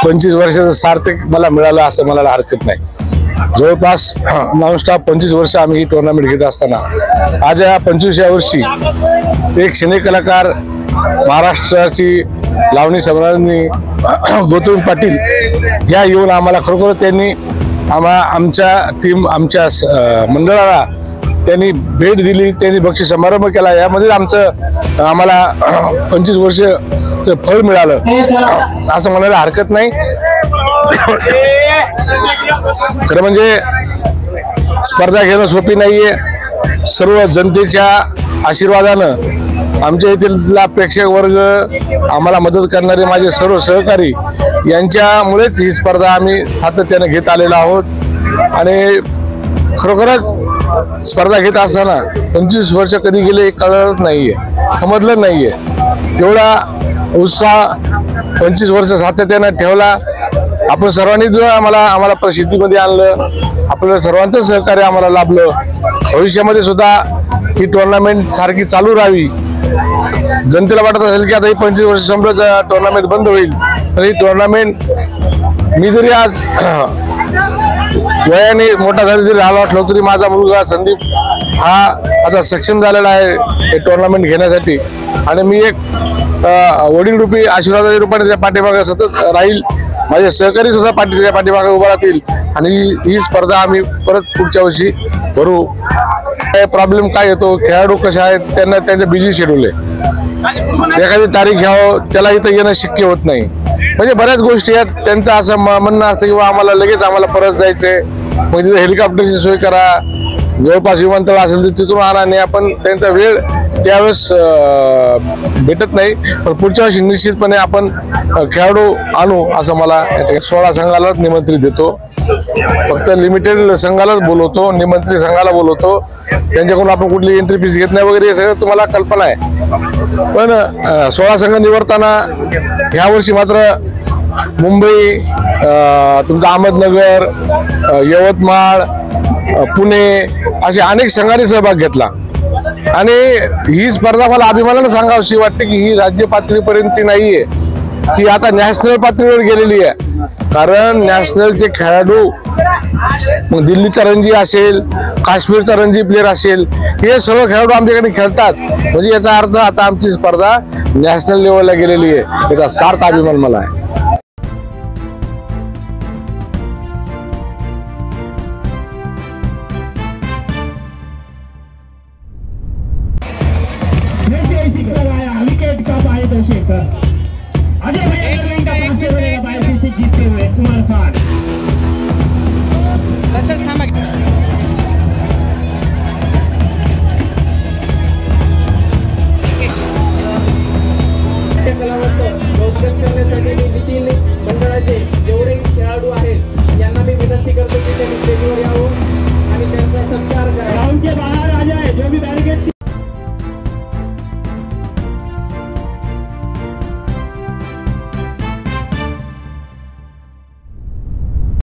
25 वर्षाचं सार्थक मला मिळालं असं म्हणायला हरकत नाही। जवळपास नॉनस्टॉप 25 वर्ष आम्ही ही टुर्नामेंट घेत असताना आज या 25व्या वर्षी एक सिने कलाकार महाराष्ट्राची लावणी सम्राज्ञी गौतमी पाटील या येऊन आम्हाला खरोखर त्यांनी आमच्या टीम आमच्या मंडळाला त्यांनी भेट दिली, त्यांनी बक्षीस समारंभ केला। यामध्ये आम्हाला 25 वर्षाचं फळ मिळालं असं म्हणायला हरकत नाही। खरं म्हणजे स्पर्धा घेणं सोपी नाहीये। सर्व जनतेच्या आशीर्वादानं आमच्या येथील प्रेक्षक वर्ग आम्हाला मदत करणारे माझे सर्व सहकारी यांच्यामुळेच ही स्पर्धा आम्ही सातत्याने घेत आलेलो आहोत। आणि खरोखरच स्पर्धा घेत असताना 25 वर्ष कधी गेले कळत नाहीये, समजलं नाहीये। एवढा उत्साह 25 वर्ष सातत्याने ठेवला। आपण सर्वांनी जो आम्हाला प्रसिद्धीमध्ये आणलं, आपलं सर्वांचं सहकार्य आम्हाला लाभलं। भविष्यामध्ये सुद्धा ही टुर्नामेंट सारखी चालू राहावी। जनतेला वाटत असेल की आता ही 25 वर्ष संपलं टुर्नामेंट बंद होईल, तर ही टुर्नामेंट मी जरी आज वयाने मोठा झाला जरी राहिला असलो तरी माझा मुलगा संदीप हा आता सक्षम झालेला आहे हे टुर्नामेंट घेण्यासाठी। आणि मी एक वडील रूपी आशीर्वादाच्या रूपाने त्या पाठीमागे सतत राहील। माझे सहकारी सुद्धा त्याच्या पाठीमागे उभा राहतील आणि ही स्पर्धा आम्ही परत पुढच्या वर्षी भरू। प्रॉब्लेम काय येतो, खेळाडू कसे आहेत त्यांना त्यांचं बिझी शेड्यूल आहे, एखादी तारीख घ्यावं त्याला इथं येणं शक्य होत नाही। म्हणजे बऱ्याच गोष्टी आहेत, त्यांचं असं म्हणणं असतं की आम्हाला लगेच परत जायचंय, मग तिथे हेलिकॉप्टरची सोय करा, जवळपास विमानतळ असेल तर तिथून आणा नाही। आपण त्यांचा वेळ त्यावेळेस भेटत नाही, पण पुढच्या वर्षी निश्चितपणे आपण खेळाडू आणू असं मला 16 संघालाच निमंत्रित देतो। फक्त लिमिटेड संघालाच बोलवतो, निमंत्रित संघाला बोलवतो, त्यांच्याकडून आपण कुठली एंट्री फीस घेत नाही वगैरे, हे सगळं तुम्हाला कल्पना आहे। पण 16 संघ निवडताना ह्या वर्षी मात्र मुंबई, तुमचं अहमदनगर, यवतमाळ, पुणे असे अनेक संघांनी सहभाग घेतला। आणि ही स्पर्धा मला अभिमानाने सांगावीशी वाटते की ही राज्य पातळीपर्यंतची नाहीये, ही आता नॅशनल पातळीवर गेलेली आहे। कारण नॅशनलचे खेळाडू मग दिल्लीचा रणजी असेल, काश्मीरचा रणजी प्लेअर असेल, हे सर्व खेळाडू आमच्याकडे खेळतात। म्हणजे याचा अर्थ आता आमची स्पर्धा नॅशनल लेवलला गेलेली आहे, याचा सार्थ अभिमान मला आहे। कलावंत करण्यासाठी